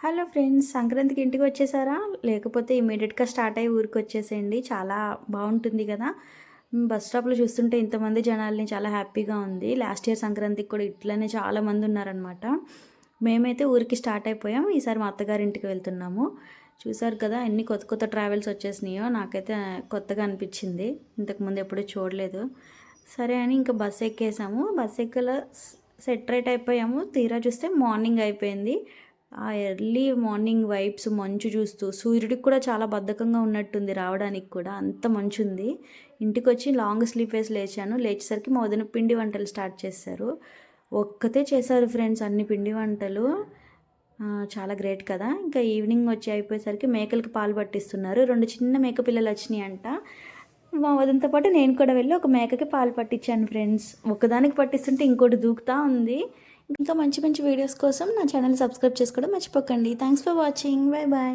Hello friends, సంక్రాంతికి ఇంటికి వచ్చేసారా? లేకపోతే ఇమీడియట్‌గా స్టార్ట్ అయ్యి ఊరికి వచ్చేసేయండి. చాలా బావుంటుంది కదా! బస్ స్టాప్‌లో చూస్తుంటే ఇంతమంది జనాల్ని చాలా హ్యాపీగా ఉంది. లాస్ట్ ఇయర్ సంక్రాంతికి కూడా ఇట్లనే చాలామంది ఉన్నారనమాట. మేమైతే ఊరికి స్టార్ట్ అయిపోయాం. ఈసారి మా అత్తగారింటికి వెళ్తున్నాము. చూసారు కదా ఎన్ని కొత్త కొత్త ట్రావెల్స్ వచ్చేసినాయో. నాకైతే కొత్తగా అనిపించింది. ఇంతకుముందు ఎప్పుడూ చూడలేదు. సరే అని ఇంకా బస్ ఎక్కేసాము. బస్ ఎక్కల సెట్ రైట్ అయిపోయాము. తీరా చూస్తే మార్నింగ్ అయిపోయింది. ఆ ఎర్లీ మార్నింగ్ వైబ్స్ మంచు చూస్తూ సూర్యుడికి కూడా చాలా బద్ధకంగా ఉన్నట్టుంది రావడానికి కూడా, అంత మంచుంది. ఇంటికొచ్చి లాంగ్ స్లీప్ వేసి లేచాను. లేచేసరికి మా వదిన పిండి వంటలు స్టార్ట్ చేశారు. ఒక్కతే చేశారు ఫ్రెండ్స్ అన్ని పిండి వంటలు. చాలా గ్రేట్ కదా! ఇంకా ఈవినింగ్ వచ్చి అయిపోయేసరికి మేకలకి పాలు పట్టిస్తున్నారు. 2 చిన్న మేక పిల్లలు వచ్చినాయంట. మా వదినతో పాటు నేను కూడా వెళ్ళి ఒక మేకకి పాలు పట్టించాను ఫ్రెండ్స్. ఒకదానికి పట్టిస్తుంటే ఇంకోటి దూకుతా ఉంది. ఇంకా మంచి మంచి వీడియోస్ కోసం నా ఛానల్ సబ్స్క్రైబ్ చేసుకోవడం మర్చిపోకండి. Thanks for watching. Bye bye.